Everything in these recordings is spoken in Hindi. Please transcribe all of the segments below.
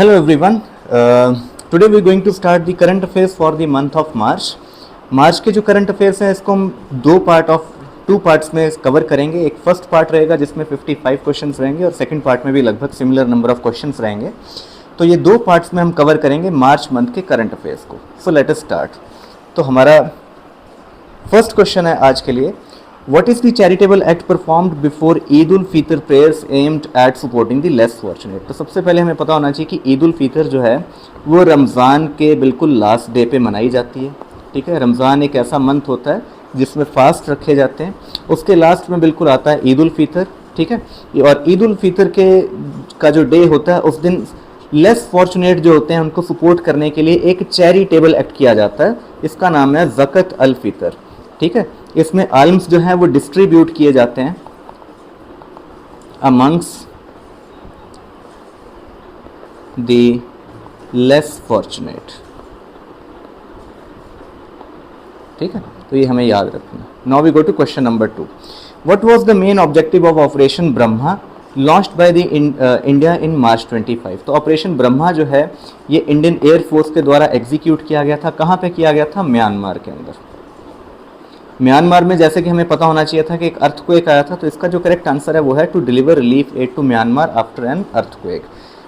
Hello everyone. Today we are going to start the current affairs for the month of March. मार्च के जो करंट अफेयर्स हैं इसको हम टू पार्ट्स में कवर करेंगे. एक फर्स्ट पार्ट रहेगा जिसमें 55 क्वेश्चंस रहेंगे और सेकंड पार्ट में भी लगभग सिमिलर नंबर ऑफ क्वेश्चंस रहेंगे. तो ये दो पार्ट्स में हम कवर करेंगे मार्च मंथ के करंट अफेयर्स को. So let us start. तो हमारा फर्स्ट क्वेश्चन है आज के लिए, What is the charitable act performed before Eid ul Fitr prayers aimed at supporting the less fortunate? तो सबसे पहले हमें पता होना चाहिए कि ईद उल फितर जो है वो रमज़ान के बिल्कुल लास्ट डे पे मनाई जाती है. ठीक है, रमज़ान एक ऐसा मंथ होता है जिसमें फास्ट रखे जाते हैं. उसके लास्ट में बिल्कुल आता है ईद उल फितर. ठीक है, और ईद उल फितर का जो डे होता है उस दिन लेस फॉर्चुनेट जो होते हैं उनको सपोर्ट करने के लिए एक चैरिटेबल एक्ट किया जाता है. इसका नाम है ज़कत अल फितर. ठीक है, इसमें आल्म्स जो है वो डिस्ट्रीब्यूट किए जाते हैं अमंग्स द लेस फॉर्चुनेट. ठीक है, तो ये हमें याद रखना. Now we go to question number 2. What was the main objective of operation Brahma launched by the India in March 25? तो ऑपरेशन ब्रह्मा जो है ये इंडियन एयरफोर्स के द्वारा एग्जीक्यूट किया गया था. कहाँ पे किया गया था? म्यांमार के अंदर. म्यांमार में जैसे कि हमें पता होना चाहिए था कि एक अर्थक्वेक आया था, तो इसका जो करेक्ट आंसर है वो है to deliver relief aid to Myanmar after an earthquake.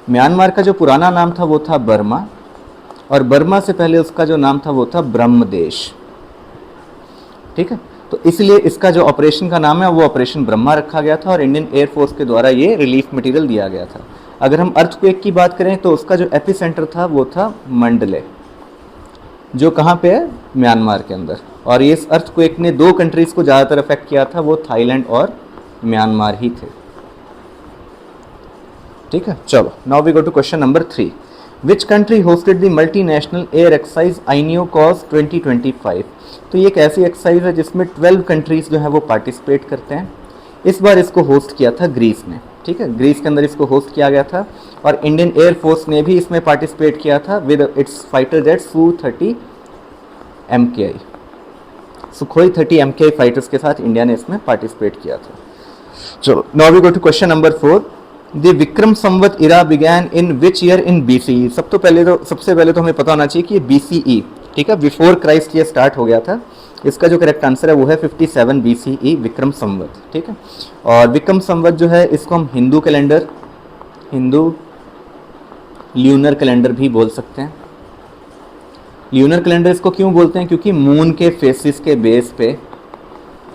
Myanmar का जो पुराना नाम था वो था बर्मा, और बर्मा से पहले उसका जो नाम था वो था ब्रह्मदेश. ठीक है, तो इसलिए इसका जो ऑपरेशन का नाम है वो ऑपरेशन ब्रह्मा रखा गया था और इंडियन एयरफोर्स के द्वारा ये रिलीफ मटेरियल दिया गया था. अगर हम अर्थक्वेक की बात करें तो उसका जो एपिसेंटर था वो था मंडले, जो कहाँ पे है? म्यांमार के अंदर. और ये इस अर्थक्वेक ने दो कंट्रीज़ को ज़्यादातर अफेक्ट किया था, वो थाईलैंड और म्यांमार ही थे. ठीक है, चलो now we go to question number 3. Which country hosted the multinational air exercise Iniochos 2025? तो ये एक ऐसी एक्सरसाइज है जिसमें 12 कंट्रीज़ जो है वो पार्टिसिपेट करते हैं. इस बार इसको होस्ट किया था ग्रीस ने. ठीक है, ग्रीस के अंदर इसको होस्ट किया गया था और इंडियन एयरफोर्स ने भी इसमें पार्टिसिपेट किया था with its fighter jet Su-30 MKI. Sukhoi 30 MKI fighters के साथ इंडिया ने इसमें पार्टिसिपेट किया था. चलो now we go to question number 4. The Vikram Samvat era began in which year in BCE? सबसे पहले तो हमें पता होना चाहिए कि ये BCE, ठीक है, बिफोर क्राइस्ट ये स्टार्ट हो गया था. इसका जो करेक्ट आंसर है वो है 57 BCE विक्रम संवत. ठीक है, और विक्रम संवत जो है इसको हम हिंदू ल्यूनर कैलेंडर भी बोल सकते हैं. ल्यूनर कैलेंडर इसको क्यों बोलते हैं? क्योंकि मून के फेसिस के बेस पे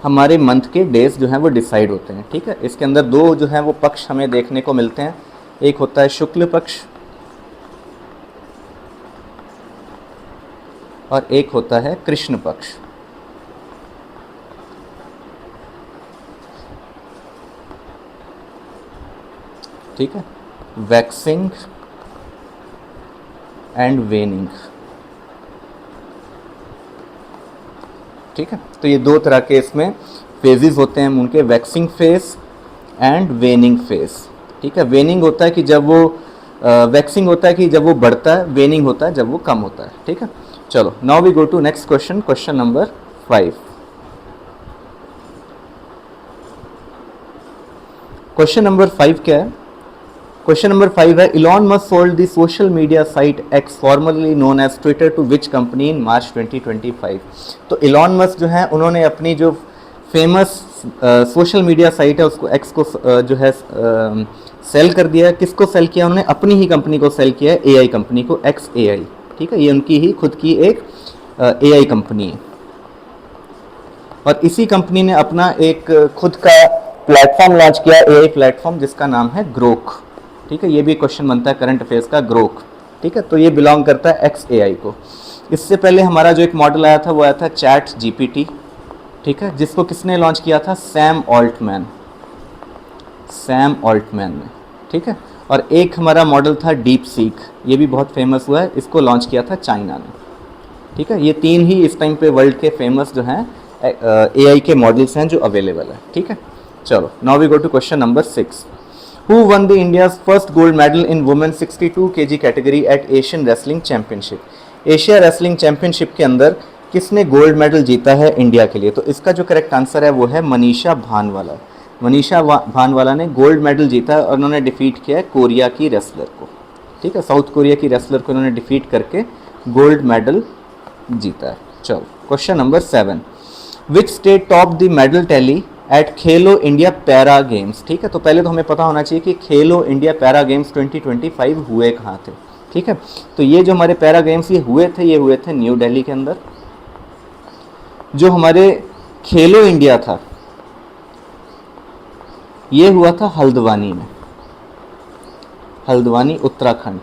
हमारे मंथ के डेज जो हैं वो डिसाइड होते हैं. ठीक है, इसके अंदर दो जो हैं वो पक्ष हमें देखने को मिलते हैं. एक होता है शुक्ल पक्ष और एक होता है कृष्ण पक्ष. ठीक है, वैक्सिंग एंड वेनिंग. ठीक है, तो ये दो तरह के इसमें फेजेस होते हैं मून के, वैक्सिंग फेज एंड वेनिंग फेज. ठीक है, वेनिंग होता है कि जब वो वैक्सिंग होता है कि जब वो बढ़ता है, वेनिंग होता है जब वो कम होता है. ठीक है, चलो now we go to next question, question number 5. Question number 5 क्या है? क्वेश्चन नंबर 5 है, Elon Musk sold the social media site X formerly known as Twitter to which company in March 2025? तो इलॉन मस्क जो है उन्होंने अपनी जो फेमस सोशल मीडिया साइट है उसको एक्स को जो है सेल कर दिया. किसको सेल किया? उन्होंने अपनी ही कंपनी को सेल किया है, AI कंपनी को, XAI. ठीक है, ये उनकी ही खुद की एक AI कंपनी है और इसी कंपनी ने अपना एक खुद का प्लेटफॉर्म लॉन्च किया, AI प्लेटफॉर्म, जिसका नाम है ग्रोक. ठीक है, ये भी क्वेश्चन बनता है करंट अफेयर्स का, ग्रोक. ठीक है, तो ये बिलोंग करता है XAI को. इससे पहले हमारा जो एक मॉडल आया था वो आया था चैट GPT. ठीक है, जिसको किसने लॉन्च किया था? सैम ऑल्टमैन ने. ठीक है, और एक हमारा मॉडल था डीप सीक, ये भी बहुत फेमस हुआ है, इसको लॉन्च किया था चाइना ने. ठीक है, ये तीन ही इस टाइम पे वर्ल्ड के फेमस जो हैं AI के मॉडल्स हैं जो अवेलेबल है. ठीक है, चलो now we go to question number 6. Who won the India's first gold medal in women 62 kg category at Asian Wrestling Championship? Asia wrestling championship के अंदर किसने गोल्ड मेडल जीता है इंडिया के लिए? तो इसका जो करेक्ट आंसर है वो है मनीषा भानवाला. मनीषा भानवाला ने गोल्ड मेडल जीता और उन्होंने डिफीट किया है कोरिया की रेसलर को. ठीक है, साउथ कोरिया की रेसलर को इन्होंने डिफीट करके गोल्ड मेडल जीता है। चलो question number 7, which state top the medal tally at Khelo India para games. ठीक है, तो पहले तो हमें पता होना चाहिए कि खेलो इंडिया पैरा गेम्स 2025 हुए कहाँ थे। ठीक है, तो ये जो हमारे पैरा गेम्स ये हुए थे न्यू दिल्ली के अंदर। जो हमारे खेलो इंडिया था ये हुआ था हल्द्वानी में, हल्द्वानी उत्तराखंड।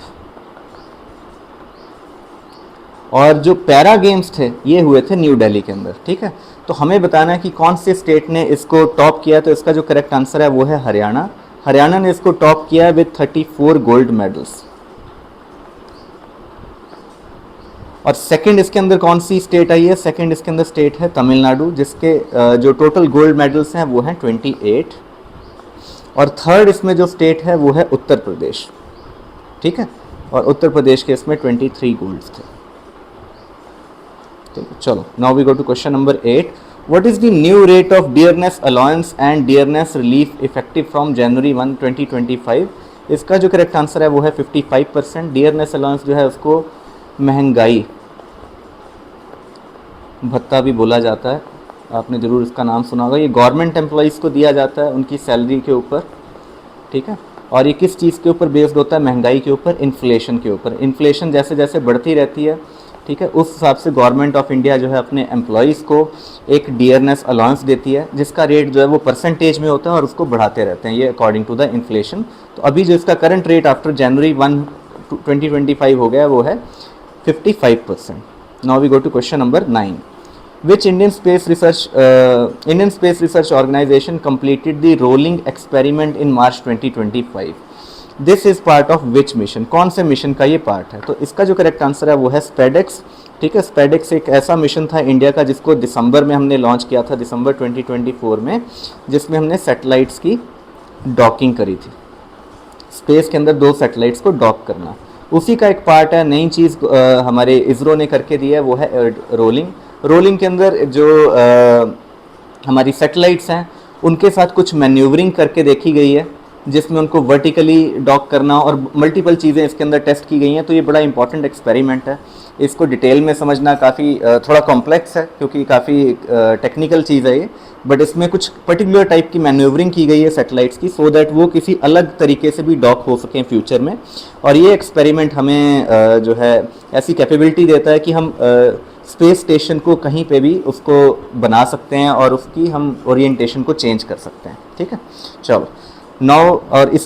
और जो पैरा गेम्स थे ये हुए थे न्यू दिल्ली के अंदर। ठीक है, तो हमें बताना है कि कौन से स्टेट ने इसको टॉप किया। तो इसका जो करेक्ट आंसर है वो है हरियाणा। हरियाणा ने इसको टॉप किया विद 34 गोल्ड मेडल्स। और सेकंड इसके अंदर कौन सी स्टेट आई है? सेकंड इसके अंदर स्टेट है तमिलनाडु, जिसके जो टोटल गोल्ड मेडल्स हैं वो हैं 28। और थर्ड इसमें जो स्टेट है वो है उत्तर प्रदेश। ठीक है, और उत्तर प्रदेश के इसमें 23 गोल्ड्स थे। ठीक है, चलो now we go to question number 8, what is the new rate of dearness allowance and dearness relief effective from January 1, 2025। इसका जो करेक्ट आंसर है वो है 55%। डियरनेस अलाउंस जो है उसको महंगाई भत्ता भी बोला जाता है, आपने ज़रूर इसका नाम सुना होगा। ये गवर्नमेंट एम्प्लॉइज़ को दिया जाता है उनकी सैलरी के ऊपर। ठीक है, और ये किस चीज़ के ऊपर बेस्ड होता है? महंगाई के ऊपर, इन्फ्लेशन के ऊपर। इन्फ्लेशन जैसे जैसे बढ़ती रहती है, ठीक है, उस हिसाब से गवर्नमेंट ऑफ इंडिया जो है अपने एम्प्लॉइज़ को एक डियरनेस अलाउंस देती है, जिसका रेट जो है वो परसेंटेज में होता है और उसको बढ़ाते रहते हैं ये अकॉर्डिंग टू द इन्फ्लेशन। तो अभी जो इसका करंट रेट आफ्टर जनवरी 1, 2025 हो गया वो है 55%। Now we go to question number 9, which Indian Space Research Organization completed the rolling experiment in March 2025? This is part of which mission? कौन से मिशन का ये पार्ट है? तो इसका जो करेक्ट आंसर है वो है स्पेडेक्स। ठीक है, स्पेडेक्स एक ऐसा मिशन था इंडिया का जिसको दिसंबर में हमने लॉन्च किया था, दिसंबर 2024 में, जिसमें हमने सैटेलाइट्स की डॉकिंग करी थी। स्पेस के अंदर 2 सैटेलाइट्स को डॉक करना, उसी का एक पार्ट है। नई चीज़ हमारे इसरो ने करके दी है वो है रोलिंग। रोलिंग के अंदर जो हमारी सैटेलाइट्स हैं उनके साथ कुछ मैन्यूवरिंग करके देखी गई है, जिसमें उनको वर्टिकली डॉक करना और मल्टीपल चीज़ें इसके अंदर टेस्ट की गई हैं। तो ये बड़ा इंपॉर्टेंट एक्सपेरिमेंट है, इसको डिटेल में समझना काफ़ी थोड़ा कॉम्प्लेक्स है क्योंकि काफ़ी टेक्निकल चीज़ है ये। बट इसमें कुछ पर्टिकुलर टाइप की मैन्यूवरिंग की गई है सैटेलाइट्स की, सो दैट वो किसी अलग तरीके से भी डॉक हो सकें फ्यूचर में। और ये एक्सपेरिमेंट हमें जो है ऐसी कैपेबिलिटी देता है कि हम स्पेस स्टेशन को कहीं पे भी उसको बना सकते हैं और उसकी हम ओरिएंटेशन को चेंज कर सकते हैं। ठीक है, चलो नाउ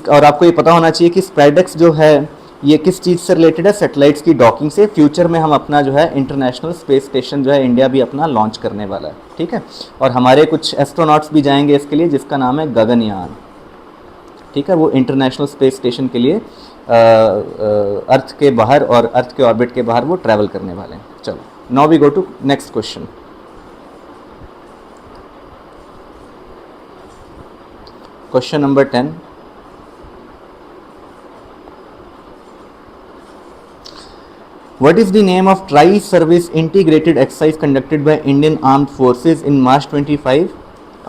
और आपको ये पता होना चाहिए कि स्पेडेक्स जो है ये किस चीज़ से रिलेटेड है? सैटेलाइट्स की डॉकिंग से। फ्यूचर में हम अपना जो है इंटरनेशनल स्पेस स्टेशन जो है इंडिया भी अपना लॉन्च करने वाला है। ठीक है, और हमारे कुछ एस्ट्रोनॉट्स भी जाएंगे इसके लिए, जिसका नाम है गगनयान। ठीक है, वो इंटरनेशनल स्पेस स्टेशन के लिए अर्थ के बाहर और अर्थ के ऑर्बिट के बाहर वो ट्रैवल करने वाले हैं। चलो now we go to next question. Question number 10, what is the name of tri-service integrated exercise conducted by Indian Armed Forces in March 25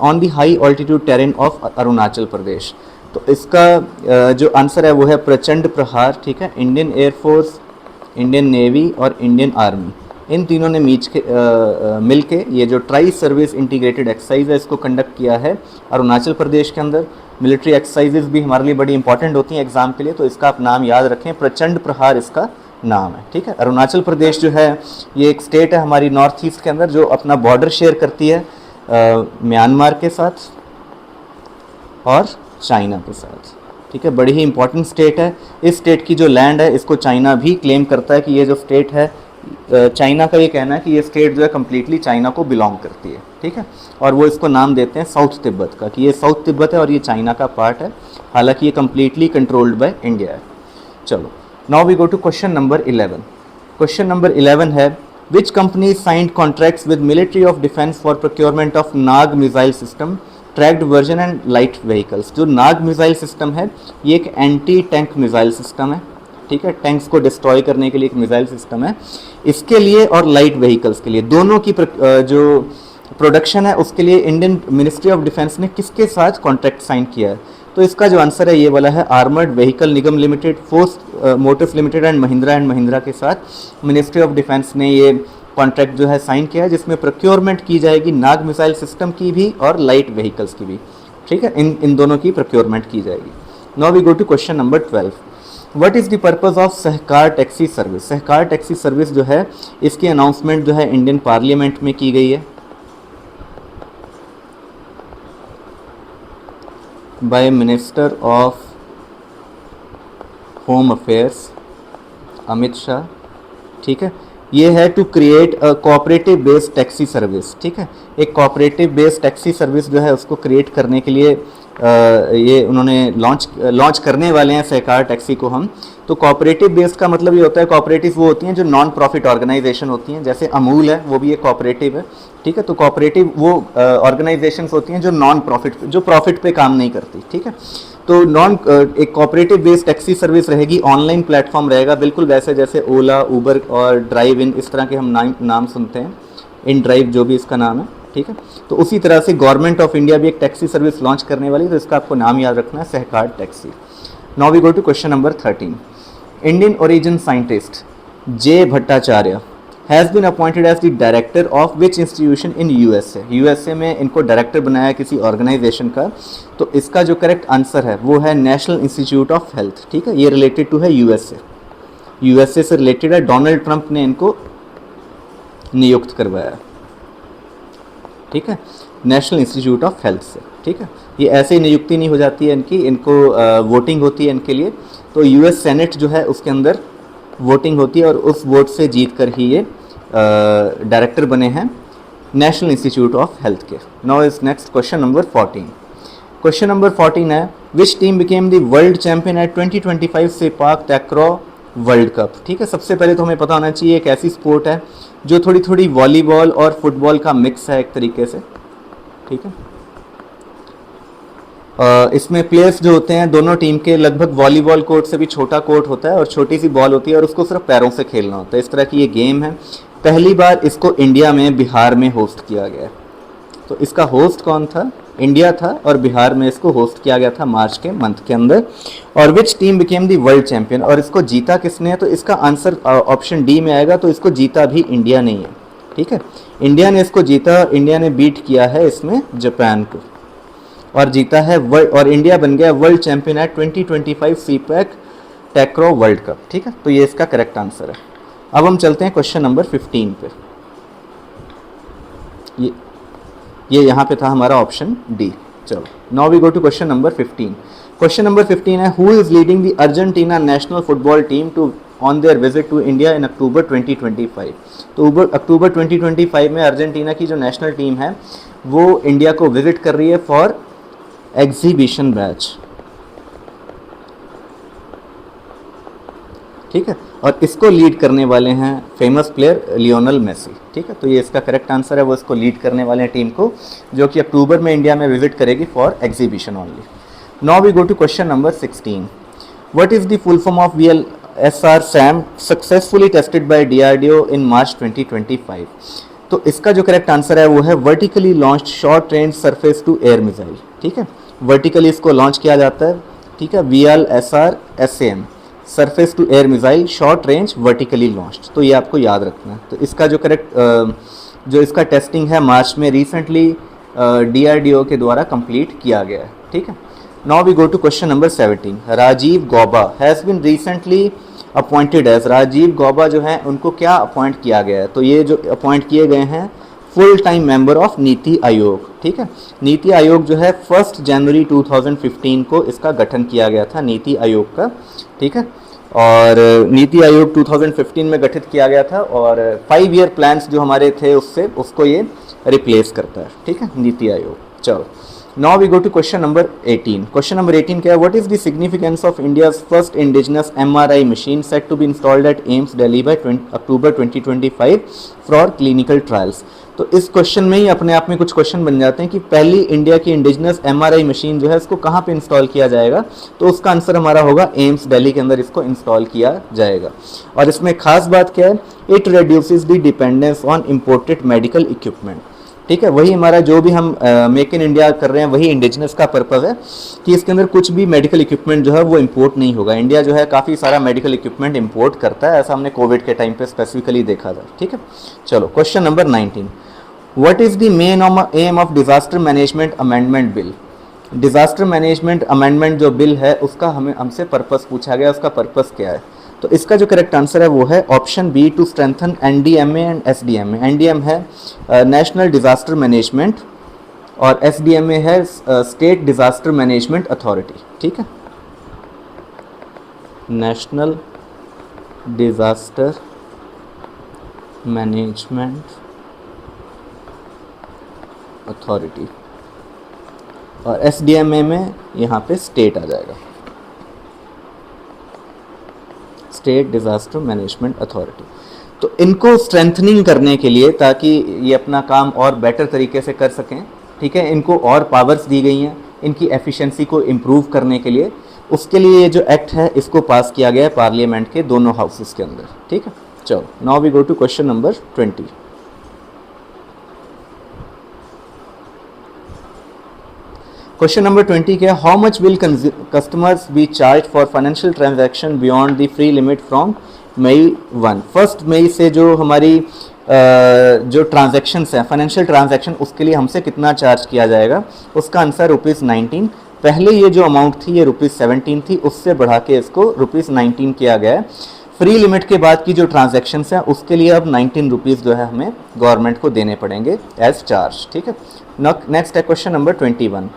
on the high altitude terrain of Arunachal Pradesh? तो इसका जो आंसर है वो है प्रचंड प्रहार। ठीक है, इंडियन एयरफोर्स, इंडियन नेवी और इंडियन आर्मी, इन तीनों ने मिल के ये जो ट्राई सर्विस इंटीग्रेटेड एक्सरसाइज है इसको कंडक्ट किया है अरुणाचल प्रदेश के अंदर। मिलिट्री एक्सरसाइजेज भी हमारे लिए बड़ी इंपॉर्टेंट होती हैं एग्जाम के लिए, तो इसका आप नाम याद रखें, प्रचंड प्रहार इसका नाम है। ठीक है, अरुणाचल प्रदेश जो है ये एक स्टेट है हमारी नॉर्थ ईस्ट के अंदर जो अपना बॉर्डर शेयर करती है म्यांमार के साथ और चाइना के साथ। ठीक है, बड़ी ही इंपॉर्टेंट स्टेट है। इस स्टेट की जो लैंड है इसको चाइना भी क्लेम करता है कि ये जो स्टेट है, चाइना का ये कहना है कि ये स्टेट जो है कम्प्लीटली चाइना को बिलोंग करती है। ठीक है, और वो इसको नाम देते हैं साउथ तिब्बत का, कि ये साउथ तिब्बत है और ये चाइना का पार्ट है, हालांकि ये कम्प्लीटली कंट्रोल्ड बाय इंडिया है। चलो now we go to question number 11। Question number 11 है, which company signed contracts with military of defence for procurement of Nag missile system, tracked version and light vehicles. जो नाग मिसाइल सिस्टम है ये एक एंटी टैंक मिसाइल सिस्टम है। ठीक है, टैंक्स को डिस्ट्रॉय करने के लिए एक मिसाइल सिस्टम है। इसके लिए और लाइट व्हीकल्स के लिए दोनों की जो प्रोडक्शन है उसके लिए इंडियन मिनिस्ट्री ऑफ डिफेंस ने किसके साथ कॉन्ट्रैक्ट साइन किया है? तो तो इसका जो आंसर है ये वाला है armoured vehicle Nigam limited, force Motors limited and Mahindra के साथ मिनिस्ट्री ऑफ डिफेंस ने ये कॉन्ट्रैक्ट जो है साइन किया है, जिसमें प्रोक्योरमेंट की जाएगी नाग मिसाइल सिस्टम की भी और लाइट व्हीकल्स की भी। ठीक है, इन दोनों की प्रोक्योरमेंट की जाएगी। Now we go to question number 12। What is the purpose of Sahkar taxi service? Sahkar taxi service जो है इसकी अनाउंसमेंट जो है इंडियन पार्लियामेंट में की गई है by minister of home affairs Amit Shah. ठीक है, ये है to create a cooperative based taxi service. ठीक है, एक कोऑपरेटिव बेस्ड टैक्सी सर्विस जो है उसको क्रिएट करने के लिए ये उन्होंने लॉन्च करने वाले हैं सहकार टैक्सी को हम। तो कोऑपरेटिव बेस्ड का मतलब ये होता है, कोऑपरेटिव वो होती हैं जो नॉन प्रॉफिट ऑर्गेनाइजेशन होती हैं, जैसे अमूल है वो भी एक कोऑपरेटिव है। ठीक है, तो कोऑपरेटिव वो ऑर्गेनाइजेशंस होती हैं जो नॉन प्रॉफिट, जो प्रॉफिट पे काम नहीं करती। ठीक है, तो एक कोऑपरेटिव बेस्ड टैक्सी सर्विस रहेगी, ऑनलाइन प्लेटफॉर्म रहेगा, बिल्कुल वैसे जैसे ओला, उबर और ड्राइव इन, इस तरह के हम नाम सुनते हैं, इन ड्राइव जो भी इसका नाम है। ठीक है, तो उसी तरह से गवर्नमेंट ऑफ इंडिया भी एक टैक्सी सर्विस लॉन्च करने वाली है, तो इसका आपको नाम याद रखना है, Sahkar taxi. Now we go to question number 13। Indian origin scientist J Bhattacharya has been appointed as the director of which institution in USA? USA में इनको डायरेक्टर बनाया किसी ऑर्गेनाइजेशन का, तो इसका जो करेक्ट आंसर है वो है नेशनल इंस्टीट्यूट ऑफ हेल्थ। ठीक है, ये रिलेटेड टू है यूएसए से रिलेटेड है, डोनाल्ड ट्रंप ने इनको नियुक्त करवाया। ठीक है, नेशनल इंस्टीट्यूट ऑफ हेल्थ से। ठीक है, ये ऐसे ही नियुक्ति नहीं हो जाती है इनको वोटिंग होती है इनके लिए, तो यूएस सेनेट जो है उसके अंदर वोटिंग होती है और उस वोट से जीत कर ही ये डायरेक्टर बने हैं नेशनल इंस्टीट्यूट ऑफ हेल्थ के। Now is next question number 14। Question number 14 है which team became the world champion at 2025 sepak takraw world cup? ठीक है, सबसे पहले तो हमें पता होना चाहिए एक ऐसी स्पोर्ट है जो थोड़ी थोड़ी वॉलीबॉल और फुटबॉल का मिक्स है एक तरीके से। ठीक है, इसमें प्लेयर्स जो होते हैं दोनों टीम के लगभग वॉलीबॉल कोर्ट से भी छोटा कोर्ट होता है और छोटी सी बॉल होती है और उसको सिर्फ पैरों से खेलना होता है, इस तरह की ये गेम है। पहली बार इसको इंडिया में बिहार में होस्ट किया गया है, तो इसका होस्ट कौन था? इंडिया था, और बिहार में इसको होस्ट किया गया था मार्च के मंथ के अंदर। और विच team became the world champion, और इसको जीता किसने है? तो इसका आंसर ऑप्शन डी में आएगा, तो इसको जीता भी इंडिया नहीं है। ठीक है, इंडिया ने इसको जीता, इंडिया ने बीट किया है इसमें जापान को और जीता है और इंडिया बन गया world champion at 2025 sepak takraw world cup. ठीक है, तो ये इसका करेक्ट आंसर है। अब हम चलते हैं क्वेश्चन नंबर 15 पे। ये यहाँ पे था हमारा ऑप्शन डी। चलो, now we go to question number 15। Question number 15 है who is leading the Argentina national football team to on their visit to India in October 2025? तो अक्टूबर 2025 में अर्जेंटीना की जो नेशनल टीम है वो इंडिया को विजिट कर रही है फॉर एग्जीबिशन मैच। ठीक है, और इसको लीड करने वाले हैं फेमस प्लेयर लियोनल मेसी। ठीक है, तो ये इसका करेक्ट आंसर है, वो इसको लीड करने वाले हैं टीम को, जो कि अक्टूबर में इंडिया में विजिट करेगी for exhibition only. Now we go to question number 16। What is the full form of VLSR SAM successfully tested by DRDO in March 2025? तो इसका जो करेक्ट आंसर है वो है vertically launched short range surface to air missile. ठीक है, वर्टिकली इसको लॉन्च किया जाता है। ठीक है, VLSR SAM surface to air missile short range vertically launched, तो ये आपको याद रखना है। तो इसका जो करेक्ट जो इसका टेस्टिंग है मार्च में रिसेंटली DRDO के द्वारा कंप्लीट किया गया है। ठीक है, now we go to question number 17। Rajiv Gauba has been recently appointed as, Rajiv Gauba जो है उनको क्या अपॉइंट किया गया है? तो ये जो अपॉइंट किए गए हैं full time member of NITI Aayog. ठीक है, नीति आयोग जो है 1 जनवरी 2015 को इसका गठन किया गया था नीति आयोग का। ठीक है, और नीति आयोग 2015 में गठित किया गया था और 5 ईयर प्लान्स जो हमारे थे उसको ये रिप्लेस करता है। ठीक है, नीति आयोग। चलो, now we go to question number 18। Question number 18 क्या है? What is the significance of India's first indigenous MRI machine set to be installed at AIIMS Delhi by October 2025 for clinical trials? तो इस क्वेश्चन में ही अपने आप में कुछ क्वेश्चन बन जाते हैं कि पहली इंडिया की इंडिजिनस MRI मशीन जो है इसको कहाँ पे इंस्टॉल किया जाएगा? तो उसका आंसर हमारा होगा एम्स दिल्ली के अंदर इसको इंस्टॉल किया जाएगा। और इसमें खास बात क्या है? It reduces the dependence on imported medical equipment. ठीक है, वही हमारा जो भी हम मेक इन इंडिया कर रहे हैं वही इंडिजिनस का पर्पज़ है कि इसके अंदर कुछ भी मेडिकल इक्विपमेंट जो है वो इंपोर्ट नहीं होगा। इंडिया जो है काफ़ी सारा मेडिकल इक्विपमेंट इंपोर्ट करता है, ऐसा हमने कोविड के टाइम पे स्पेसिफिकली देखा था। ठीक है, चलो question number 19, what is the main M of disaster management amendment bill. Disaster management amendment जो बिल है उसका हमसे पर्पस पूछा गया, उसका पर्पस क्या है। तो इसका जो करेक्ट आंसर है वो है option B, to strengthen NDMA and SDMA. NDMA है नेशनल डिजास्टर मैनेजमेंट और एसडीएमए है स्टेट डिजास्टर मैनेजमेंट अथॉरिटी। ठीक है, नेशनल डिजास्टर मैनेजमेंट अथॉरिटी और एसडीएमए में यहाँ पे स्टेट आ जाएगा, स्टेट डिजास्टर मैनेजमेंट अथॉरिटी। तो इनको स्ट्रेंथनिंग करने के लिए, ताकि ये अपना काम और बेटर तरीके से कर सकें, ठीक है, इनको और पावर्स दी गई हैं इनकी एफिशिएंसी को इम्प्रूव करने के लिए। उसके लिए ये जो एक्ट है इसको पास किया गया है पार्लियामेंट के दोनों हाउसेस के अंदर। ठीक है, चलो now we go to question number 20। Question number 20 क्या है, how much will customers be charge for financial transaction beyond the free limit from May 1। 1 मई से जो हमारी जो ट्रांजैक्शंस हैं फाइनेंशियल ट्रांजैक्शन, उसके लिए हमसे कितना चार्ज किया जाएगा। उसका आंसर ₹19। पहले ये जो अमाउंट थी ये ₹17 थी, उससे बढ़ा के इसको ₹19 किया गया है। फ्री लिमिट के बाद की जो ट्रांजैक्शंस हैं उसके लिए अब ₹19 जो है हमें गवर्नमेंट को देने पड़ेंगे एज चार्ज। ठीक है, नेक्स्ट है question number 21,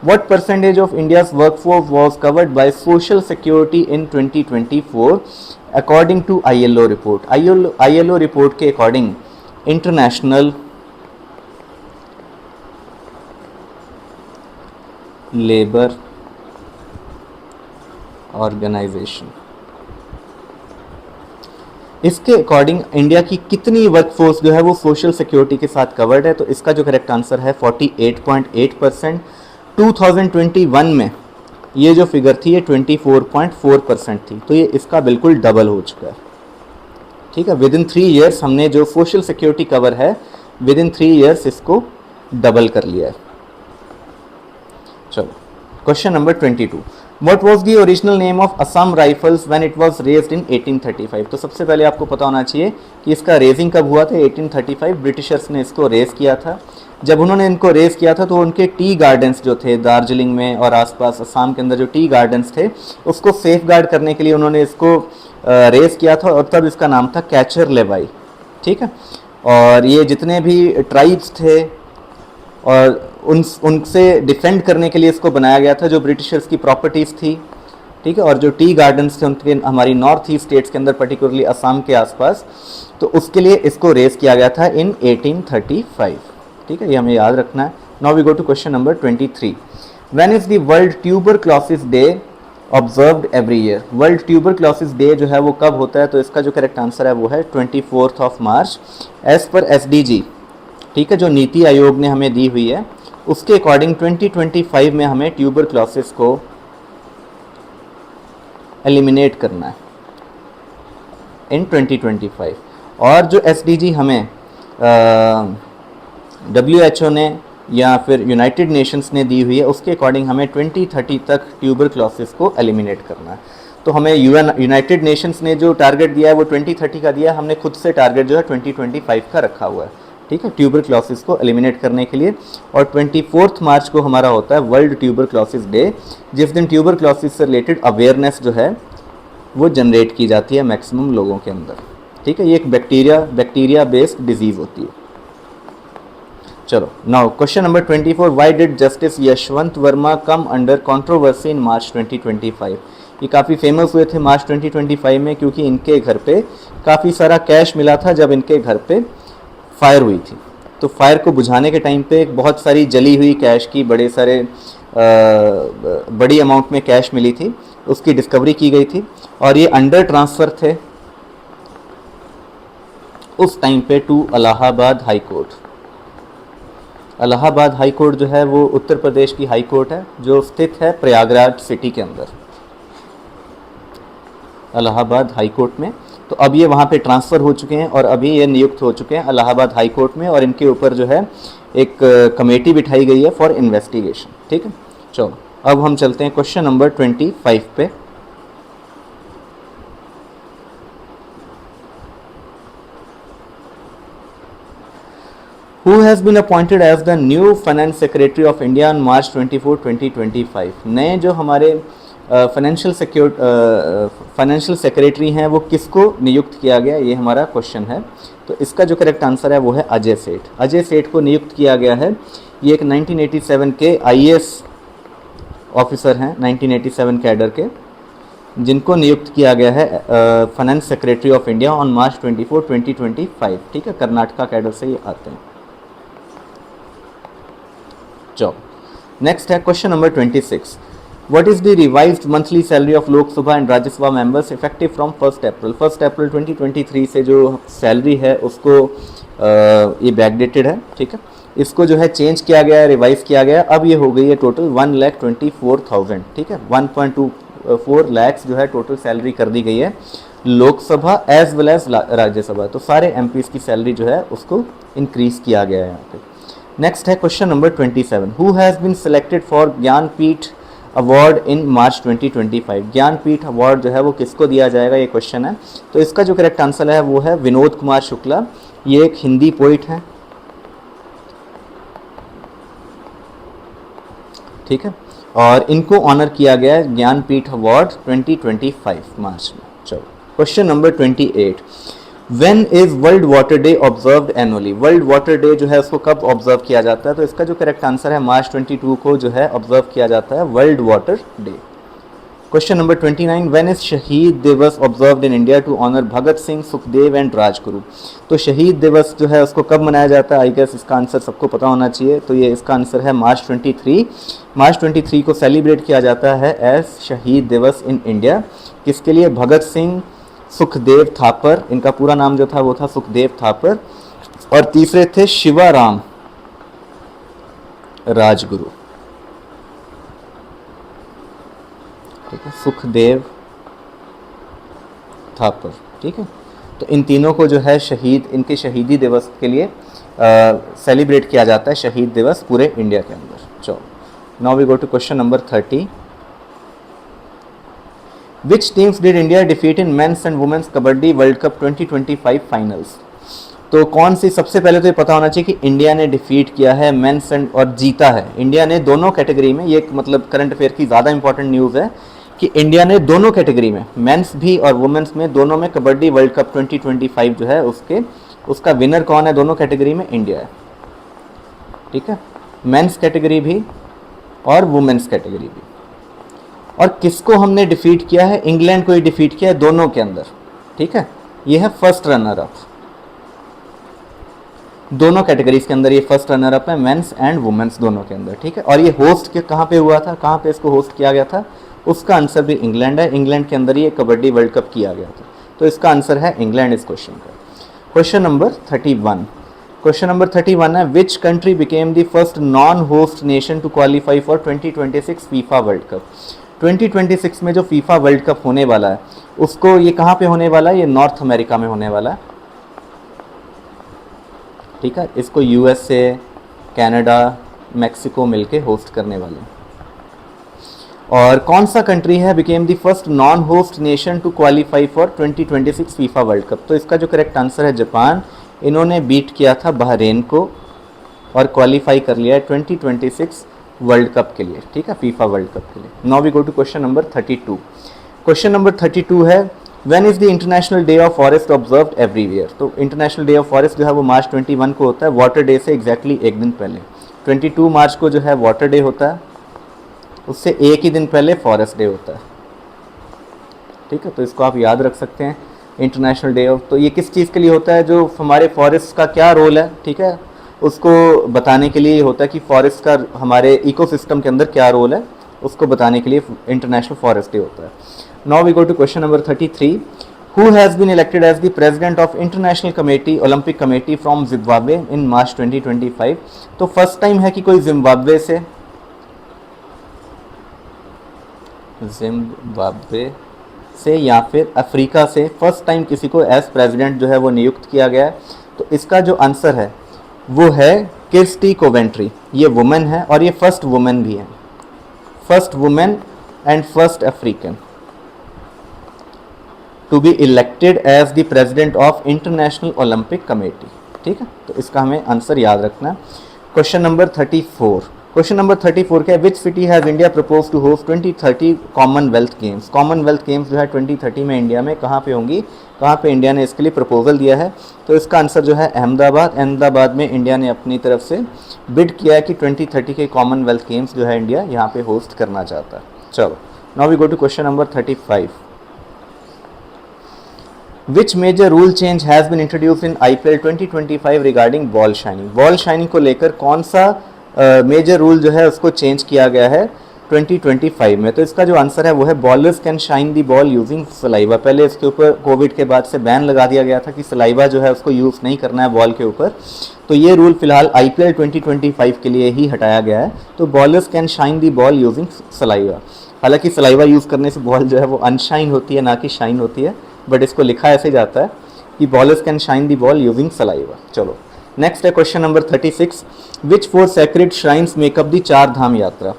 what percentage of India's workforce was covered by social security in 2024 according to ILO report। ILO report के अकॉर्डिंग इंटरनेशनल लेबर ऑर्गेनाइजेशन, इसके अकॉर्डिंग इंडिया की कितनी वर्कफोर्स जो है वो सोशल सिक्योरिटी के साथ कवर्ड है। तो इसका जो करेक्ट आंसर है 48.8%। 2021 में ये जो फिगर थी ये 24.4% थी, तो ये इसका बिल्कुल डबल हो चुका है। ठीक है, विद इन 3 ईयर्स हमने जो सोशल सिक्योरिटी कवर है विद इन 3 ईयर्स इसको डबल कर लिया है। चलो question number 22, what was the original name of Assam rifles when it was raised in 1835। तो सबसे पहले आपको पता होना चाहिए कि इसका रेजिंग कब हुआ था। 1835 ब्रिटिशर्स ने इसको रेज किया था। जब उन्होंने इनको रेज किया था तो उनके टी गार्डन्स जो थे दार्जिलिंग में और आसपास असम के अंदर जो टी गार्डन्स थे उसको सेफ गार्ड करने के लिए उन्होंने इसको रेज किया था और तब इसका नाम था कैचर लेवाई। ठीक है, और ये जितने भी ट्राइब्स थे और उनसे डिफेंड करने के लिए इसको बनाया गया था, जो ब्रिटिशर्स की प्रॉपर्टीज़ थी। ठीक है, और जो टी गार्डन्स थे उनके हमारी नॉर्थ ईस्ट स्टेट्स के अंदर पर्टिकुलरली असम के आसपास, तो उसके लिए इसको रेज किया गया था इन 1835। ठीक है, ये हमें याद रखना है। Now we go to question number 23, when is the world tuberculosis day observed every year. World tuberculosis day जो है वो कब होता है। तो इसका जो करेक्ट आंसर है वो है 24 मार्च। एज पर SDG, ठीक है, जो नीति आयोग ने हमें दी हुई है उसके अकॉर्डिंग 2025 में हमें ट्यूबरक्लोसिस को एलिमिनेट करना है इन 2025। और जो SDG हमें WHO ने या फिर यूनाइटेड नेशंस ने दी हुई है उसके अकॉर्डिंग हमें 2030 तक ट्यूबरक्लोसिस को एलिमिनेट करना है। तो हमें यूनाइटेड नेशंस ने जो टारगेट दिया है वो 2030 का दिया है, हमने खुद से टारगेट जो है 2025 का रखा हुआ है। ठीक है, ट्यूबरक्लोसिस को एलिमिनेट करने के लिए। और 24 मार्च को हमारा होता है वर्ल्ड ट्यूबरक्लोसिस डे, जिस दिन ट्यूबरक्लोसिस से रिलेटेड अवेयरनेस जो है वो जनरेट की जाती है मैक्सिमम लोगों के अंदर। ठीक है, ये एक बैक्टीरिया बेस्ड डिजीज़ होती है। चलो now question number 24, why did justice Yashwant Varma come under controversy in March 2025। ये काफ़ी फेमस हुए थे मार्च 2025 में क्योंकि इनके घर पे काफ़ी सारा कैश मिला था जब इनके घर पे फायर हुई थी। तो फायर को बुझाने के टाइम पे बहुत सारी जली हुई कैश की बड़ी अमाउंट में कैश मिली थी, उसकी डिस्कवरी की गई थी और ये अंडर ट्रांसफ़र थे उस टाइम पे to Allahabad high court. Allahabad high court जो है वो उत्तर प्रदेश की हाई कोर्ट है जो स्थित है प्रयागराज सिटी के अंदर, इलाहाबाद हाई कोर्ट में। तो अब ये वहाँ पे ट्रांसफ़र हो चुके हैं और अभी ये नियुक्त हो चुके हैं इलाहाबाद हाई कोर्ट में और इनके ऊपर जो है एक कमेटी बिठाई गई है फॉर इन्वेस्टिगेशन। ठीक है, चलो अब हम चलते हैं क्वेश्चन नंबर 25 पे। Who has been appointed as the new Finance Secretary of India on March 24, 2025? नए जो हमारे फाइनेंशियल सेक्रेटरी हैं वो किसको नियुक्त किया गया, ये हमारा क्वेश्चन है। तो इसका जो करेक्ट आंसर है वो है अजय सेठ। अजय सेठ को नियुक्त किया गया है। ये एक 1987 के आईएएस ऑफिसर हैं, 1987 कैडर के, जिनको नियुक्त किया गया है finance secretary of India on March 24, 2025। ठीक है, कर्नाटका कैडर से ये आते हैं। चलो नेक्स्ट है question number 26। What is the revised monthly salary of Lok Sabha and Rajya Sabha members effective from 1 अप्रैल 2023 से जो सैलरी है उसको ये बैकडेटेड है। ठीक है, इसको जो है चेंज किया गया है, रिवाइज किया गया। अब ये हो गई है टोटल 1,24,000। ठीक है, 1.24 लाख जो है टोटल सैलरी कर दी गई है Lok Sabha as well as Rajya Sabha. तो सारे एमपीज की सैलरी जो है उसको इंक्रीज किया गया है यहाँ पे। नेक्स्ट है question number 27। Who has been selected for Jnanpith award in March 2025? Jnanpith award जो है वो किसको दिया जाएगा, ये क्वेश्चन है। तो इसका जो करेक्ट आंसर है वो है विनोद कुमार शुक्ला। ये एक हिंदी पोइट हैं। ठीक है, और इनको ऑनर किया गया है ज्ञानपीठ अवार्ड 2025 मार्च में। चलो question number 28। When is world water day observed annually? World water day जो है उसको कब ऑब्जर्व किया जाता है? तो इसका जो करेक्ट आंसर है मार्च 22 को जो है ऑब्जर्व किया जाता है world water day. Question number 29। When is Shaheed Diwas observed in India to honour Bhagat Singh, Sukhdev and Rajguru? तो शहीद दिवस जो है उसको कब मनाया जाता है? आई गेस इसका आंसर सबको पता होना चाहिए। तो ये इसका आंसर है मार्च 23। मार्च 23 को सेलिब्रेट किया जाता है एज शहीद दिवस इन इंडिया। किसके लिए? भगत सिंह, सुखदेव थापर, इनका पूरा नाम जो था वो था सुखदेव थापर, और तीसरे थे शिवाराम राजगुरु। ठीक है, सुखदेव थापर। ठीक है, तो इन तीनों को जो है शहीद, इनके शहीदी दिवस के लिए सेलिब्रेट किया जाता है, शहीद दिवस पूरे इंडिया के अंदर। चलो now we go to question number 30। Which teams did India defeat in men's and women's kabaddi world cup 2025 finals? तो कौन सी, सबसे पहले तो ये पता होना चाहिए कि इंडिया ने डिफीट किया है मेंस एंड, और जीता है इंडिया ने दोनों कैटेगरी में। ये मतलब करंट अफेयर की ज़्यादा इंपॉर्टेंट न्यूज़ है कि इंडिया ने दोनों कैटेगरी में, मेंस भी और वुमेंस में, दोनों में कबड्डी वर्ल्ड कप 2025 जो है उसका विनर कौन है? दोनों कैटेगरी में इंडिया है। ठीक है, मेंस कैटेगरी भी और वुमेंस कैटेगरी भी। और किसको हमने डिफीट किया है? इंग्लैंड को ही डिफीट किया है दोनों के अंदर। ठीक है, ये है फर्स्ट रनर अप, दोनों कैटेगरीज के अंदर ये फर्स्ट रनर अप है, मेंस एंड वुमेन्स दोनों के अंदर। ठीक है, और ये होस्ट के कहाँ पे हुआ था, कहाँ पे इसको होस्ट किया गया था? उसका आंसर भी इंग्लैंड है। इंग्लैंड के अंदर ये कबड्डी वर्ल्ड कप किया गया था। तो इसका आंसर है इंग्लैंड इस क्वेश्चन का। Question number 31। क्वेश्चन नंबर 31 है which country became the first non host nation to qualify for 2026 FIFA world cup? 2026 में जो फीफा वर्ल्ड कप होने वाला है उसको, ये कहाँ पे होने वाला है? ये नॉर्थ अमेरिका में होने वाला है। ठीक है, इसको यूएसए, कनाडा, मैक्सिको मिलके होस्ट करने वाले हैं। और कौन सा कंट्री है became the first non host nation to qualify for 2026 FIFA world cup? तो इसका जो करेक्ट आंसर है जापान। इन्होंने बीट किया था बहरेन को और क्वालिफाई कर लिया है 2026 वर्ल्ड कप के लिए। ठीक है, फीफा वर्ल्ड कप के लिए। Now we go to question number 32। Question number 32 है when is the international day of forest observed everywhere? तो इंटरनेशनल डे ऑफ फॉरेस्ट जो है वो मार्च 21 को होता है, वाटर डे से एग्जैक्टली एक दिन पहले। 22 मार्च को जो है वाटर डे होता है, उससे एक ही दिन पहले फॉरेस्ट डे होता है। ठीक है, तो इसको आप याद रख सकते हैं, इंटरनेशनल डे ऑफ। तो ये किस चीज़ के लिए होता है? जो हमारे फॉरेस्ट का क्या रोल है, ठीक है, उसको बताने के लिए होता है कि फॉरेस्ट का हमारे इकोसिस्टम के अंदर क्या रोल है, उसको बताने के लिए इंटरनेशनल फॉरेस्ट डे होता है। Now we go to question number 33। Who has been elected as the president of international committee, olympic committee from Zimbabwe in March 2025? तो फर्स्ट टाइम है कि कोई जिम्बाब्वे से या फिर अफ्रीका से फर्स्ट टाइम किसी को एज प्रेसिडेंट जो है वो नियुक्त किया गया है। तो इसका जो आंसर है वो है किर्स्टी कोवेंट्री, ये वुमेन है और ये फर्स्ट वुमेन भी है, first women and first African to be elected as the president of international Olympic committee. ठीक है, तो इसका हमें आंसर याद रखना है। क्वेश्चन नंबर 34, क्वेश्चन नंबर 34 क्या है, which city has India propose to host 2030 Commonwealth games. Commonwealth games जो है 2030 में इंडिया में कहाँ पे होंगी, कहाँ पे इंडिया ने इसके लिए प्रपोजल दिया है, तो इसका आंसर जो है अहमदाबाद। अहमदाबाद में इंडिया ने अपनी तरफ से बिड किया है कि 2030 के कॉमनवेल्थ गेम्स जो है इंडिया यहाँ पे होस्ट करना चाहता है। चलो, now we go to question number 35, Which major rule change has been introduced in IPL 2025 regarding ball shining? Ball shining को लेकर कौन सा मेजर रूल जो है उसको चेंज किया गया है 2025 में, तो इसका जो आंसर है वो है bowlers can shine the ball using saliva. पहले इसके ऊपर कोविड के बाद से बैन लगा दिया गया था कि सलाइवा जो है उसको यूज़ नहीं करना है बॉल के ऊपर, तो ये रूल फिलहाल IPL 2025 के लिए ही हटाया गया है। तो bowlers can shine the ball using saliva, हालांकि सलाइवा यूज़ करने से बॉल जो है वो अनशाइन होती है, ना कि शाइन होती है, बट इसको लिखा ऐसे जाता है कि bowlers can shine the ball using saliva. चलो, नेक्स्ट है क्वेश्चन नंबर 36, विच 4 सैक्रेड श्राइन्स मेकअप दी चार धाम यात्रा।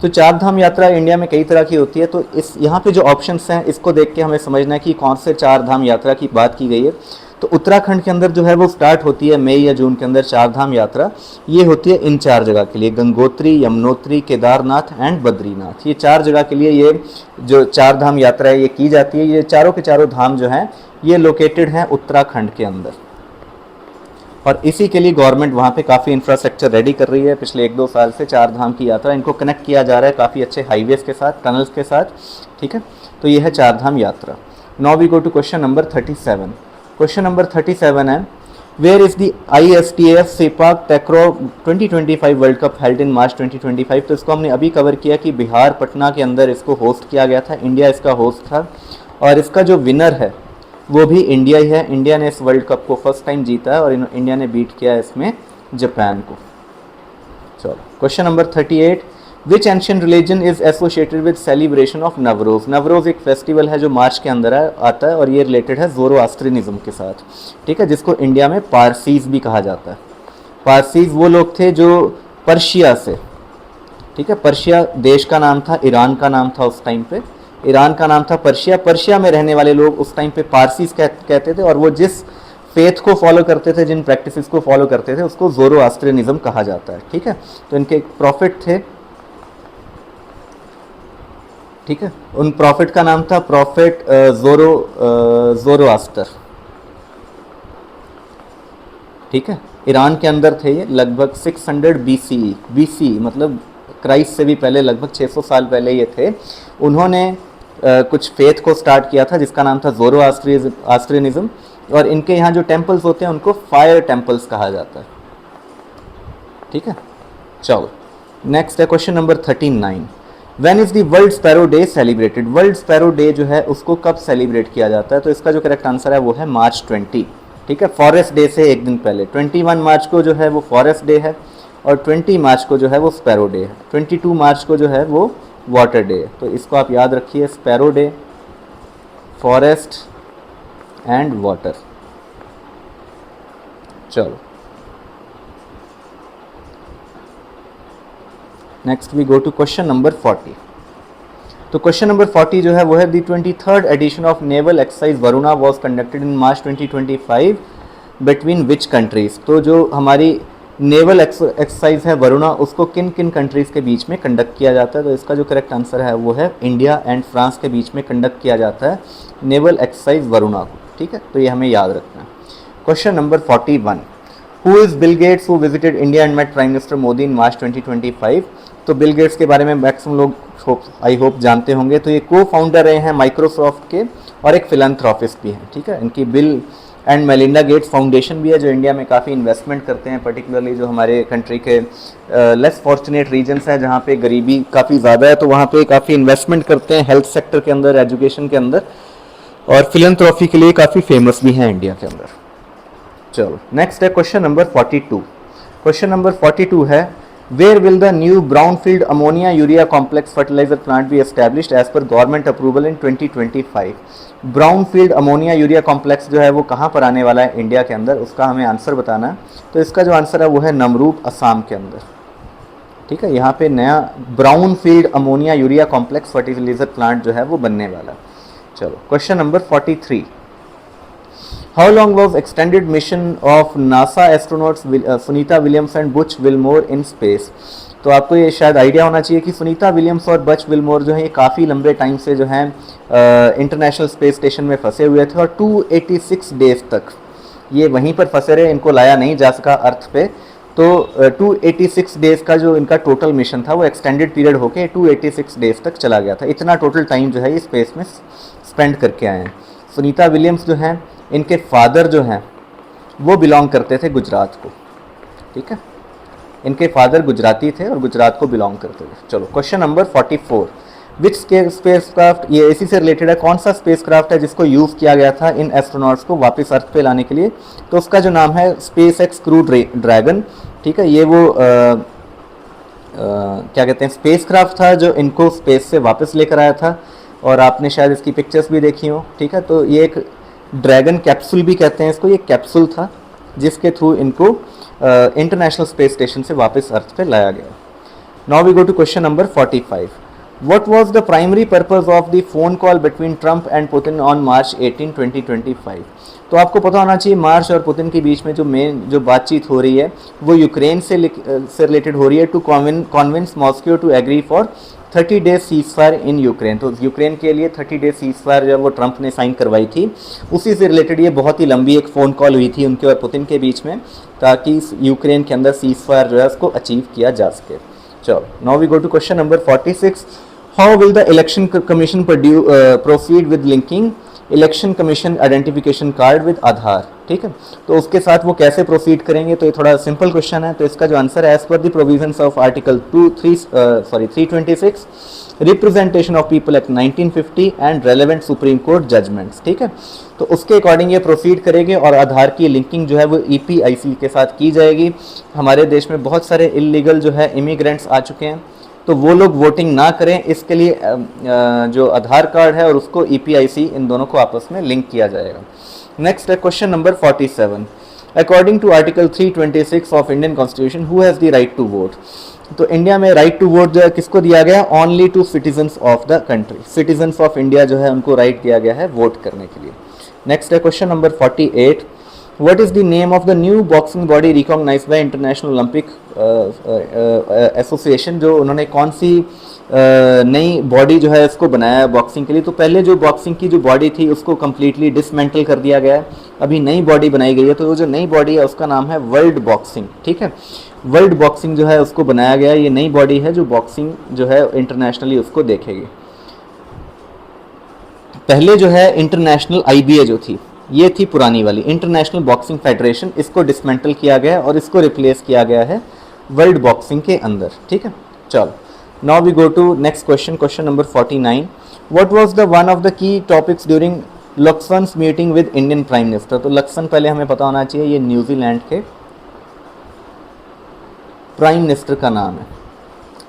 तो चार धाम यात्रा इंडिया में कई तरह की होती है, तो इस यहाँ पे जो ऑप्शंस हैं इसको देख के हमें समझना है कि कौन से चार धाम यात्रा की बात की गई है। तो उत्तराखंड के अंदर जो है वो स्टार्ट होती है मई या जून के अंदर चार धाम यात्रा, ये होती है इन चार जगह के लिए, गंगोत्री, यमुनोत्री, केदारनाथ एंड बद्रीनाथ। ये चार जगह के लिए ये जो चार धाम यात्रा है ये की जाती है। ये चारों के चारों धाम जो हैं ये लोकेटेड हैं उत्तराखंड के अंदर, और इसी के लिए गवर्नमेंट वहाँ पे काफ़ी इंफ्रास्ट्रक्चर रेडी कर रही है। पिछले 1-2 साल से चार धाम की यात्रा इनको कनेक्ट किया जा रहा है काफ़ी अच्छे हाईवेज़ के साथ, टनल्स के साथ। ठीक है, तो ये है Char Dham Yatra. Now we go to question number 37। Question number 37 है, where is the ISTF sepak takraw 2025 world cup held in March 2025। तो इसको हमने अभी कवर किया कि बिहार पटना के अंदर इसको होस्ट किया गया था, इंडिया इसका होस्ट था, और इसका जो विनर है वो भी इंडिया ही है। इंडिया ने इस वर्ल्ड कप को फर्स्ट टाइम जीता है और इंडिया ने बीट किया है इसमें जापान को। चलो, question number 38, which ancient religion is associated with celebration of Navroz. Navroz एक फेस्टिवल है जो मार्च के अंदर आता है और ये रिलेटेड है ज़ोरोआस्ट्रियनिज्म के साथ। ठीक है, जिसको इंडिया में पारसीज भी कहा जाता है। पारसीज वो लोग थे जो पर्शिया से, ठीक है, पर्शिया देश का नाम था, ईरान का नाम था उस टाइम पे, ईरान का नाम था पर्शिया। पर्शिया में रहने वाले लोग उस टाइम पे पारसीज कहते थे, और वो जिस फेथ को फॉलो करते थे, जिन प्रैक्टिसेस को फॉलो करते थे, उसको ज़ोरोआस्ट्रियनिज्म कहा जाता है। ठीक है, तो इनके एक प्रॉफिट थे, ठीक है, उन प्रॉफिट का नाम था प्रॉफिट ज़ोरोआस्टर। ठीक है, ईरान के अंदर थे ये, लगभग 600 BCE मतलब क्राइस्ट से भी पहले, लगभग 600 साल पहले ये थे। उन्होंने कुछ फेथ को स्टार्ट किया था जिसका नाम था ज़ोरोआस्ट्रियनिज्म, और इनके यहाँ जो टेम्पल्स होते हैं उनको फायर टेम्पल्स कहा जाता है। ठीक है, चलो नेक्स्ट है question number 39, when is the world sparrow day celebrated. World sparrow day जो है उसको कब सेलिब्रेट किया जाता है, तो इसका जो करेक्ट आंसर है वो है मार्च 20। ठीक है, फॉरेस्ट डे से एक दिन पहले 21 मार्च को जो है वो फॉरेस्ट डे है, और 20 मार्च को जो है वो स्पैरो डे है, 22 मार्च को जो है वो वाटर डे है। तो इसको आप याद रखिए, sparrow day, forest and water. चलो, next we go to question number 40। तो क्वेश्चन नंबर 40 जो है वो है the 23rd edition of naval exercise Varuna was conducted in March 2025 between which countries. तो जो हमारी नेवल एक्सरसाइज है वरुणा, उसको किन किन कंट्रीज़ के बीच में कंडक्ट किया जाता है, तो इसका जो करेक्ट आंसर है वो है इंडिया एंड फ्रांस के बीच में कंडक्ट किया जाता है नेवल एक्सरसाइज वरुणा को। ठीक है, तो ये हमें याद रखना है। Question number 41, who is Bill Gates who visited India and met prime minister Modi in March 2025। तो बिल गेट्स के बारे में मैक्सिमम लोग आई होप जानते होंगे। तो ये को फाउंडर रहे हैं माइक्रोसॉफ्ट के, और एक फिलैंथ्रोपिस्ट भी हैं। ठीक है, इनकी bill and Melinda Gates foundation भी है जो इंडिया में काफ़ी इन्वेस्टमेंट करते हैं, पर्टिकुलरली जो हमारे कंट्री के लेस फॉर्चुनेट रीजन्स हैं जहाँ पे गरीबी काफ़ी ज़्यादा है, तो वहाँ पे काफ़ी इन्वेस्टमेंट करते हैं हेल्थ सेक्टर के अंदर, एजुकेशन के अंदर, और फिलैंथ्रोपी के लिए काफ़ी फेमस भी हैं इंडिया के अंदर। चलो, नेक्स्ट है क्वेश्चन नंबर 42। क्वेश्चन नंबर 42 है, where will the new brownfield ammonia urea complex fertiliser plant be established as per government approval in 2025। Brown field ammonia urea complex जो है वो कहाँ पर आने वाला है इंडिया के अंदर, उसका हमें आंसर बताना है। तो इसका जो आंसर है वो है नमरूप, असम के अंदर। ठीक है, यहाँ पे नया brown field ammonia urea complex fertiliser plant जो है वो बनने वाला है। चलो question number 43, how long was extended mission of NASA astronauts Sunita Williams and Butch Wilmore in space. तो आपको ये शायद आइडिया होना चाहिए कि सुनीता विलियम्स और बच विलमोर जो है ये काफ़ी लंबे टाइम से जो है इंटरनेशनल स्पेस स्टेशन में फंसे हुए थे और 286 डेज तक ये वहीं पर फंसे रहे, इनको लाया नहीं जा सका अर्थ पे। तो 286 डेज का जो इनका टोटल मिशन था वो एक्सटेंडेड पीरियड होके 286 डेज तक चला गया था। इतना टोटल टाइम जो है ये स्पेस में स्पेंड करके आए हैं। सुनीता विलियम्स जो हैं, इनके फादर जो हैं वो बिलोंग करते थे गुजरात को। ठीक है, इनके फादर गुजराती थे और गुजरात को बिलोंग करते थे। चलो क्वेश्चन नंबर 44, विच स्पेसक्राफ्ट, ये इसी से रिलेटेड है, कौन सा स्पेसक्राफ्ट है जिसको यूज़ किया गया था इन एस्ट्रोनॉट्स को वापस अर्थ पे लाने के लिए। तो उसका जो नाम है स्पेस एक्स क्रू ड्रैगन। ठीक है, ये वो क्या कहते हैं स्पेसक्राफ्ट था जो इनको स्पेस से वापस लेकर आया था और आपने शायद इसकी पिक्चर्स भी देखी हो। ठीक है, तो ये एक ड्रैगन कैप्सूल भी कहते हैं इसको, ये कैप्सूल था जिसके थ्रू इनको इंटरनेशनल स्पेस स्टेशन से वापस अर्थ पे लाया गया। Now we go to question number 45, what was the primary purpose of the phone call between Trump and Putin on March 18, 2025। तो आपको पता होना चाहिए मार्च और पुतिन के बीच में जो बातचीत हो रही है वो यूक्रेन से रिलेटेड हो रही है, to convince Moscow to agree for 30 days ceasefire in Ukraine. तो यूक्रेन के लिए 30 डेज सीजफायर जब वो ट्रंप ने साइन करवाई थी, उसी से रिलेटेड ये बहुत ही लंबी एक फ़ोन कॉल हुई थी उनके और पुतिन के बीच में, ताकि यूक्रेन के अंदर सीजफायर जो है उसको अचीव किया जा सके। चलो now we go to question number 46, how will the election commission proceed with linking election commission identification card with Aadhaar. ठीक है, तो उसके साथ वो कैसे प्रोसीड करेंगे, तो ये थोड़ा सिंपल क्वेश्चन है। तो इसका जो आंसर है, as per the provisions of article 326 representation of people act 1950 and relevant supreme court judgments. ठीक है, तो उसके अकॉर्डिंग ये प्रोसीड करेंगे और आधार की लिंकिंग जो है वो EPIC के साथ की जाएगी। हमारे देश में बहुत सारे इलीगल जो है इमिग्रेंट्स आ चुके हैं, तो वो लोग वोटिंग ना करें, इसके लिए जो आधार कार्ड है और उसको EPIC इन दोनों को आपस में लिंक किया जाएगा। नेक्स्ट है question number 47, according to article 326 of Indian constitution who has the right to vote. तो इंडिया में राइट टू वोट जो है किसको दिया गया, only to citizens of the country. Citizens of India जो है उनको राइट दिया गया है वोट करने के लिए। नेक्स्ट है question number 48, What is the name of the new boxing body recognized by International Olympic Association? जो उन्होंने कौन सी नई बॉडी जो है इसको बनाया है बॉक्सिंग के लिए। तो पहले जो बॉक्सिंग की जो बॉडी थी उसको कम्प्लीटली डिसमेंटल कर दिया गया है, अभी नई बॉडी बनाई गई है। तो वो जो नई बॉडी है उसका नाम है वर्ल्ड बॉक्सिंग। ठीक है, वर्ल्ड बॉक्सिंग जो है उसको बनाया गया है, ये नई बॉडी है जो बॉक्सिंग जो है इंटरनेशनली उसको देखेगी। पहले जो है इंटरनेशनल IBA जो थी, ये थी पुरानी वाली इंटरनेशनल बॉक्सिंग फेडरेशन, इसको डिसमेंटल किया गया है और इसको रिप्लेस किया गया है वर्ल्ड बॉक्सिंग के अंदर। ठीक है, चलो now we go to next question, question number 49, what was the one of the key topics during Luxon's meeting with Indian prime minister. तो लक्सन पहले हमें पता होना चाहिए ये न्यूजीलैंड के प्राइम मिनिस्टर का नाम है।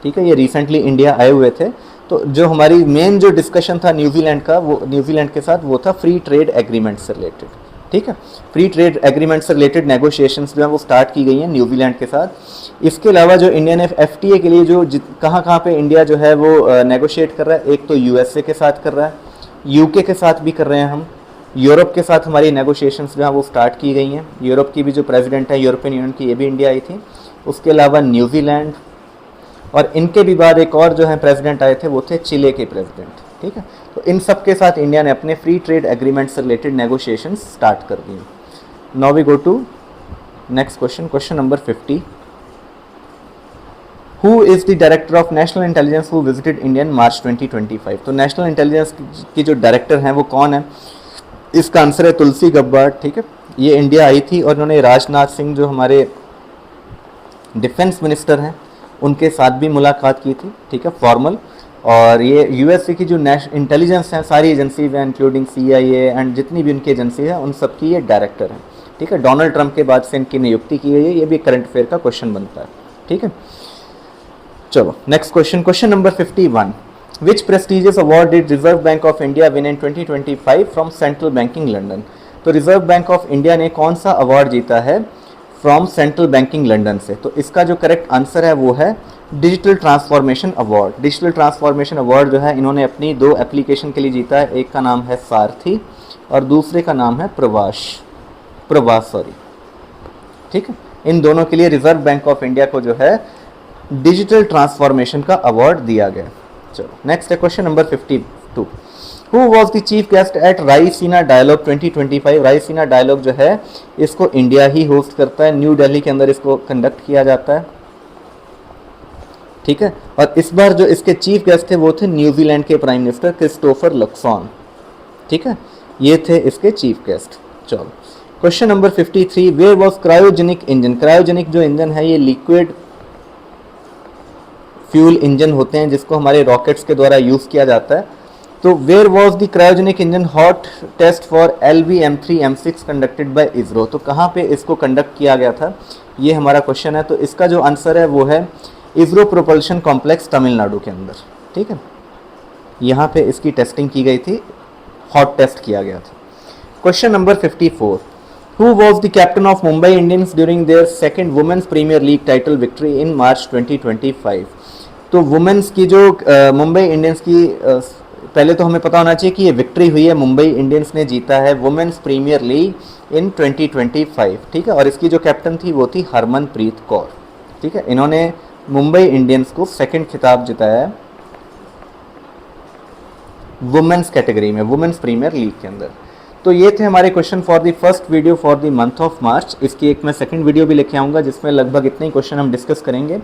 ठीक है, ये रिसेंटली इंडिया आए हुए थे। तो जो हमारी मेन जो डिस्कशन था न्यूजीलैंड का, वो न्यूजीलैंड के साथ वो था फ्री ट्रेड एग्रीमेंट से रिलेटेड। ठीक है, फ्री ट्रेड एग्रीमेंट से रिलेटेड नेगोशिएशंस जो है वो स्टार्ट की गई हैं न्यूजीलैंड के साथ। इसके अलावा जो इंडिया ने FTA के लिए जो कहाँ पे इंडिया जो है वो नेगोशिएट कर रहा है, एक तो USA के साथ कर रहा है, UK के साथ भी कर रहे हैं हम, यूरोप के साथ हमारी नेगोशिएशंस जो है वो स्टार्ट की गई हैं। यूरोप की भी जो प्रेसिडेंट है यूरोपियन यूनियन की, ये भी इंडिया आई थी। उसके अलावा न्यूजीलैंड, और इनके भी बाद एक और जो है प्रेसिडेंट आए थे वो थे चिले के प्रेसिडेंट। ठीक है, तो इन सब के साथ इंडिया ने अपने फ्री ट्रेड एग्रीमेंट से रिलेटेड नेगोशिएशंस स्टार्ट कर दिए। Now we go to next question, question number 50, who is the director of national intelligence who visited India in March 2025। तो नेशनल इंटेलिजेंस की जो डायरेक्टर हैं वो कौन है, इसका आंसर है तुलसी गब्बार्ड। ठीक है, ये इंडिया आई थी और उन्होंने राजनाथ सिंह जो हमारे डिफेंस मिनिस्टर हैं उनके साथ भी मुलाकात की थी। ठीक है, फॉर्मल। और ये USA की जो इंटेलिजेंस हैं सारी एजेंसी हैं इंक्लूडिंग CIA एंड जितनी भी उनकी एजेंसी है उन सब की ये डायरेक्टर हैं। ठीक है, डोनाल्ड ट्रंप के बाद से इनकी नियुक्ति की गई है, ये भी करंट अफेयर का क्वेश्चन बनता है। ठीक है, चलो next question, question number 51, which prestigious award did reserve bank of India win in 2025 from central banking London. तो रिजर्व बैंक ऑफ इंडिया ने कौन सा अवार्ड जीता है फ्रॉम सेंट्रल बैंकिंग लंदन से। तो इसका जो करेक्ट आंसर है वो है digital transformation award. Digital transformation award जो है इन्होंने अपनी 2 एप्लीकेशन के लिए जीता है, एक का नाम है सारथी और दूसरे का नाम है प्रवास सॉरी, ठीक है। इन दोनों के लिए रिजर्व बैंक ऑफ इंडिया को जो है डिजिटल ट्रांसफॉर्मेशन का अवार्ड दिया गया। चलो नेक्स्ट है question number 52। Who was the chief guest at Raisina dialogue 2025। Raisina dialogue जो है इसको इंडिया ही होस्ट करता है, न्यू दिल्ली के अंदर इसको कंडक्ट किया जाता है, ठीक है। और इस बार जो इसके चीफ गेस्ट थे वो थे न्यूजीलैंड के प्राइम मिनिस्टर क्रिस्टोफर लक्सॉन, ठीक है, ये थे इसके चीफ गेस्ट। चलो question number 53। Where was cryogenic engine. Cryogenic जो इंजन है ये लिक्विड फ्यूल इंजन होते हैं जिसको हमारे रॉकेट्स के द्वारा यूज किया जाता है। तो where was the cryogenic engine hot test for LV-M3 M6 conducted by ISRO. तो कहाँ पे इसको कंडक्ट किया गया था, ये हमारा क्वेश्चन है। तो इसका जो आंसर है वो है इसरो प्रोपल्शन कॉम्प्लेक्स तमिलनाडु के अंदर, ठीक है। यहाँ पे इसकी टेस्टिंग की गई थी, हॉट टेस्ट किया गया था। Question number 54। Who was the captain of Mumbai Indians during their second Women's Premier League title victory in March 2025। तो वुमेन्स की जो मुंबई इंडियंस की पहले तो हमें पता होना चाहिए कि ये विक्ट्री हुई है, मुंबई इंडियंस ने जीता है वुमेन्स प्रीमियर लीग इन 2025, ठीक है। और इसकी जो कैप्टन थी वो थी हरमनप्रीत कौर, ठीक है। इन्होंने मुंबई इंडियंस को सेकंड खिताब जिताया है वुमेन्स कैटेगरी में, वुमेन्स प्रीमियर लीग के अंदर। तो ये थे हमारे question for the first video for the month of मार्च। इसकी एक मैं सेकंड वीडियो भी लेके आऊँगा जिसमें लगभग इतने ही क्वेश्चन हम डिस्कस करेंगे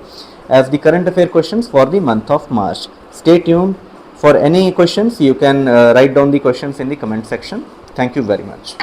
as the current affair question for the month of March. Stay tuned for any questions, you can write down the questions in the comment section. Thank you very much.